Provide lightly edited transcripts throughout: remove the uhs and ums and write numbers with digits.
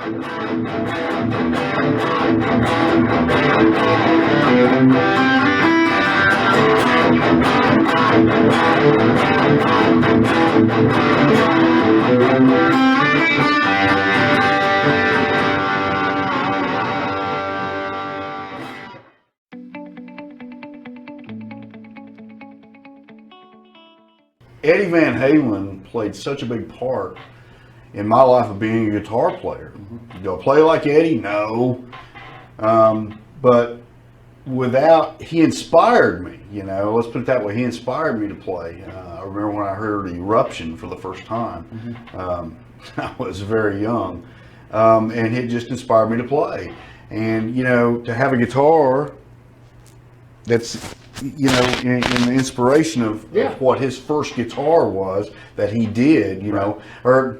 Eddie Van Halen played such a big part in my life of being a guitar player. Do I play like Eddie? No. But he inspired me, let's put it that way. He inspired me to play. I remember when I heard Eruption for the first time. I was very young. And it just inspired me to play. And, to have a guitar that's, in the inspiration of what his first guitar was that he did, or,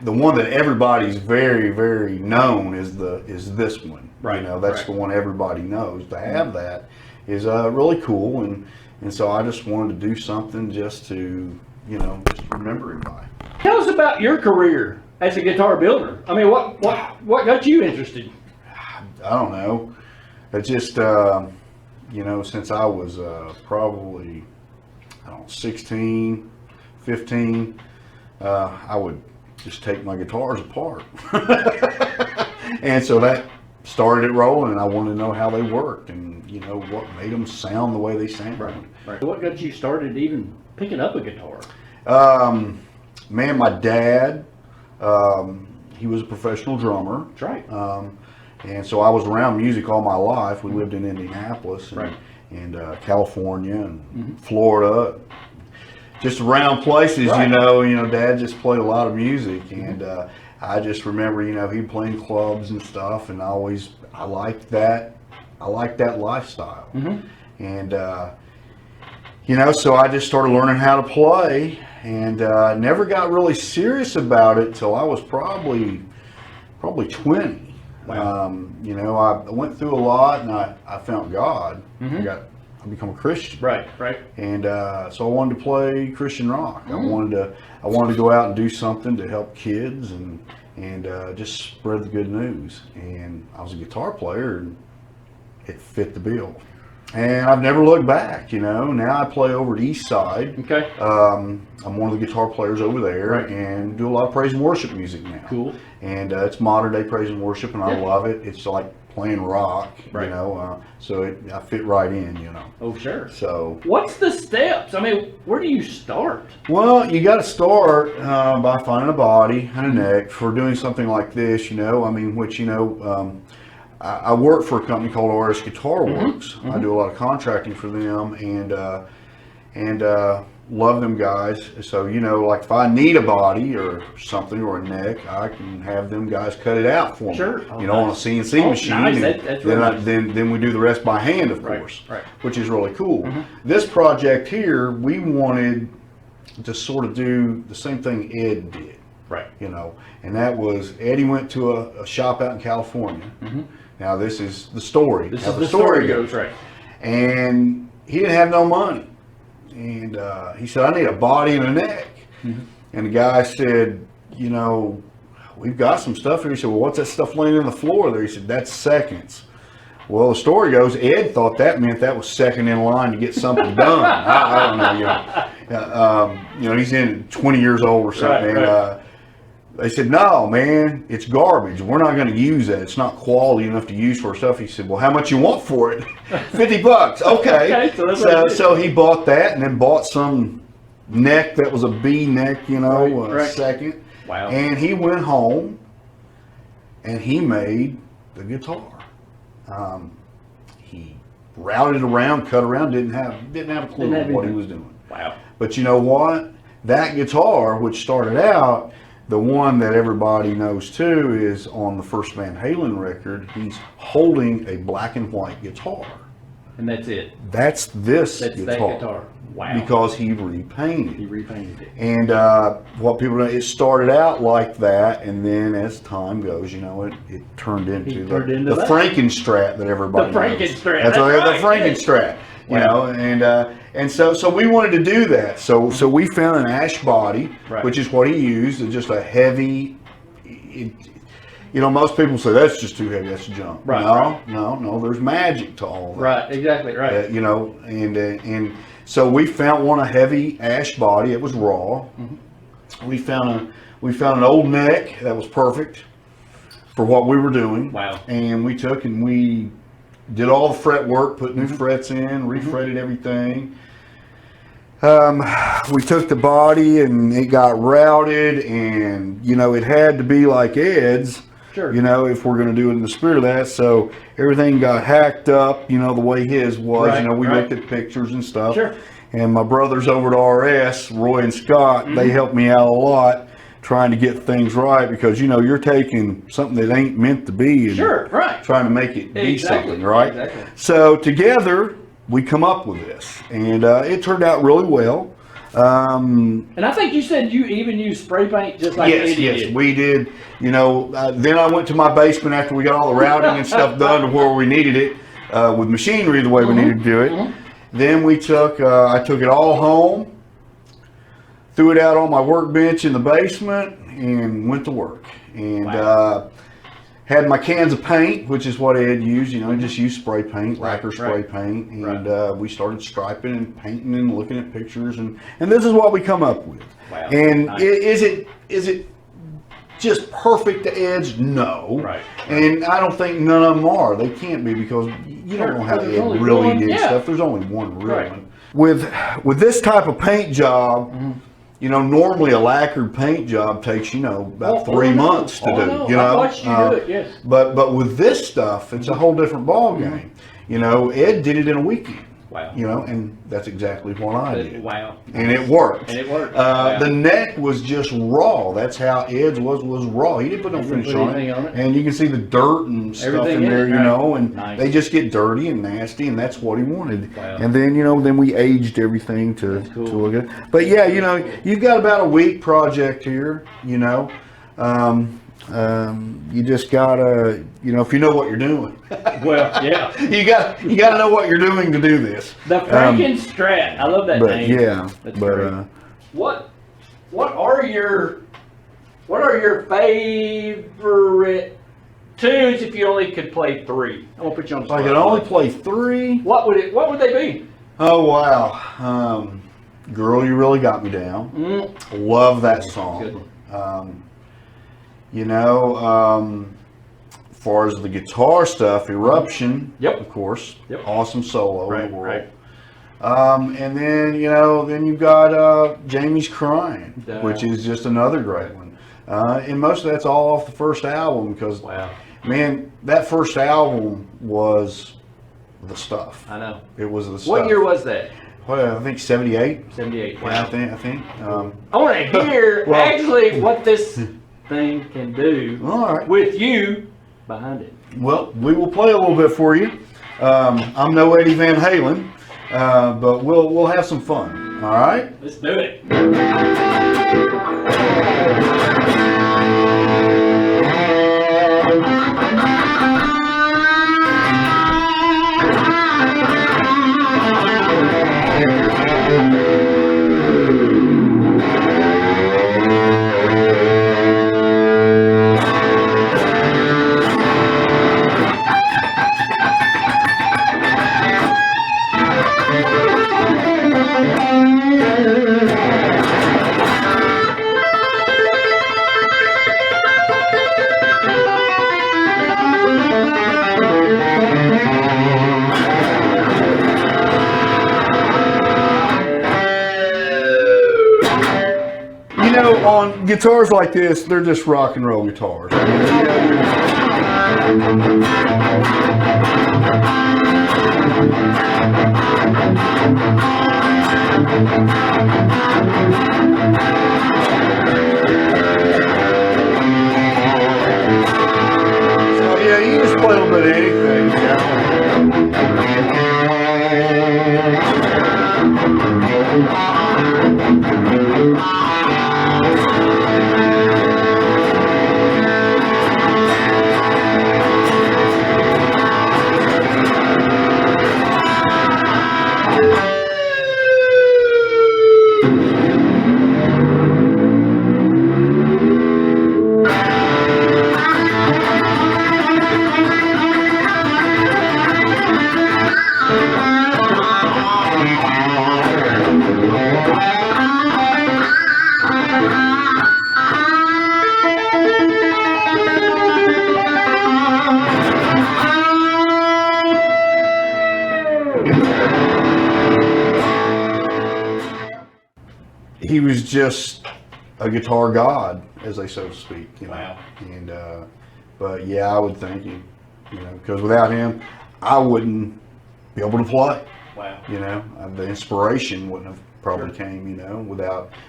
the one that everybody's very, very known is this one. Right. That's the one everybody knows. To have that is really cool, and so I just wanted to do something just to, just remember him by. Tell us about your career as a guitar builder. I mean, what got you interested? I don't know. It just, since I was probably, 16, 15, I would just take my guitars apart. And so that started it rolling, and I wanted to know how they worked and, what made them sound the way they sound. Right. What got you started even picking up a guitar? Man, my dad, he was a professional drummer. That's right. And so I was around music all my life. We lived in Indianapolis and California and Florida, just around places. Dad just played a lot of music, and I just remember, he'd play in clubs and stuff, and I liked that lifestyle. And so I just started learning how to play, and never got really serious about it till I was probably 20. Wow. I went through a lot, and I found God. I become a Christian. Right. And so I wanted to play Christian rock. I wanted to go out and do something to help kids and just spread the good news. And I was a guitar player, and it fit the bill. And I've never looked back. Now I play over at East Side. Okay. I'm one of the guitar players over there, and do a lot of praise and worship music now. Cool. And it's modern day praise and worship, and I love it. It's like playing rock, so I fit right in, Oh, sure. So what's the steps? I mean, where do you start? Well, you got to start by finding a body and a neck for doing something like this, I work for a company called RS Guitar Works. I do a lot of contracting for them, and love them guys. So, like if I need a body or something or a neck, I can have them guys cut it out for me. Sure. On a CNC machine. Nice. That's really nice. Then we do the rest by hand, of course, which is really cool. This project here, we wanted to sort of do the same thing Ed did. Right. And that was, Eddie went to a shop out in California. Now this is the story. This is the story goes, right. And he didn't have no money. And he said, I need a body and a neck. And the guy said, we've got some stuff here. He said, well, what's that stuff laying in the floor there? He said, that's seconds. Well, the story goes, Ed thought that meant that was second in line to get something done. I don't know. He's in 20 years old or something. Right. They said, no, man, it's garbage. We're not going to use that. It's not quality enough to use for our stuff. He said, well, how much you want for it? $50. Okay. So he bought that and then bought some neck that was a B neck, second. Wow. And he went home and he made the guitar. He routed around, cut around, didn't have a clue what he was doing. Wow. But you know what? That guitar, which started out, the one that everybody knows too, is on the first Van Halen record. He's holding a black and white guitar. And that's it. That's this That's guitar. that guitar. Wow. Because he repainted. He repainted it. And what people know, it started out like that, and then as time goes, it turned into the Frankenstrat that everybody knows. Frankenstrat. That's right. The Frankenstrat. And so we wanted to do that. So we found an ash body, which is what he used, just a heavy, you know, most people say that's just too heavy, that's junk. Right, No, there's magic to all that. Right, exactly, right. You know, and so we found one, a heavy ash body. It was raw. Mm-hmm. We found an old neck that was perfect for what we were doing. Wow. And we took and we did all the fret work, put new Mm-hmm. frets in, refretted everything. We took the body and it got routed, and you know, it had to be like Ed's. Sure. You know, if we're going to do it in the spirit of that. So everything got hacked up, you know, the way his was. Right, you know, we right. looked at pictures and stuff. Sure. And my brothers over at RS, Roy and Scott, they helped me out a lot trying to get things right, because, you know, you're taking something that ain't meant to be and Sure, right. trying to make it be Exactly, something, right? exactly. So together, we come up with this. And it turned out really well. And I think you said you even used spray paint just like Eddie Yes, did. we did. You know, then I went to my basement after we got all the routing and stuff done to where we needed it, with machinery the way we needed to do it. Then we took, I took it all home, threw it out on my workbench in the basement, and went to work. And had my cans of paint, which is what Ed used. You know, just used spray paint, lacquer spray paint, and we started striping and painting and looking at pictures, and this is what we come up with. Wow. And Nice. is it just perfect to Ed's? No. Right. And I don't think none of them are. They can't be, because you don't know how There's Ed only really one, did yeah. stuff. There's only one real Right. one. With this type of paint job, you know, normally a lacquered paint job takes, you know, about 3 months to do. You know, I watched you do it, yes. But with this stuff, it's a whole different ball game. You know, Ed did it in a weekend. Wow. You know, and that's exactly what I did. Wow. And it worked. And it worked. Wow. The neck was just raw. That's how Ed's was raw. He didn't put no He didn't finish put on anything it. on it. And you can see the dirt and stuff Everything in there, in it, you right. know, and Nice. they just get dirty and nasty, and that's what he wanted. Wow. And then, you know, then we aged everything to cool. look at. But yeah, you know, you've got about a week project here, you know. You just gotta, you know, if you know what you're doing, Well, yeah. you gotta know what you're doing to do this. The Frankenstrat. I love that But name. yeah, That's but great. What are your favorite tunes if you only could play three? I'm gonna put you on the if I spot. could only play 3. What would they be? Oh wow, Girl, You Really Got Me Down. Love that song. You know, as far as the guitar stuff, Eruption. Yep. Of course. Yep. Awesome solo Right, in the world. right. And then, you know, then you've got Jamie's Crying, Yeah. which is just another great one. And most of that's all off the first album, because, Wow. man, that first album was the stuff. I know. It was the stuff. What year was that? Well, I think 78. 78. Yeah, Wow. I think. I want to hear Well- actually what this thing can do All right. with you behind it. Well, we will play a little bit for you. I'm no Eddie Van Halen, but we'll have some fun. All right. Let's do it. You know, on guitars like this, they're just rock and roll guitars. So yeah, you just play a little bit of anything. he was just a guitar god, as they so to speak. You know? Wow. And but yeah, I would thank him. You know, because without him, I wouldn't be able to play. Wow. You know, the inspiration wouldn't have probably came. You know,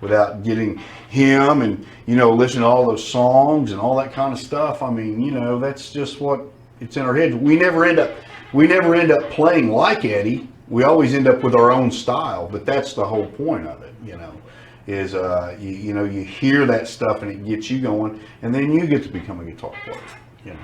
without getting him and listening to all those songs and all that kind of stuff. I mean, that's just what it's in our heads. We never end up playing like Eddie. We always end up with our own style. But that's the whole point of it. Is you hear that stuff and it gets you going, and then you get to become a guitar player.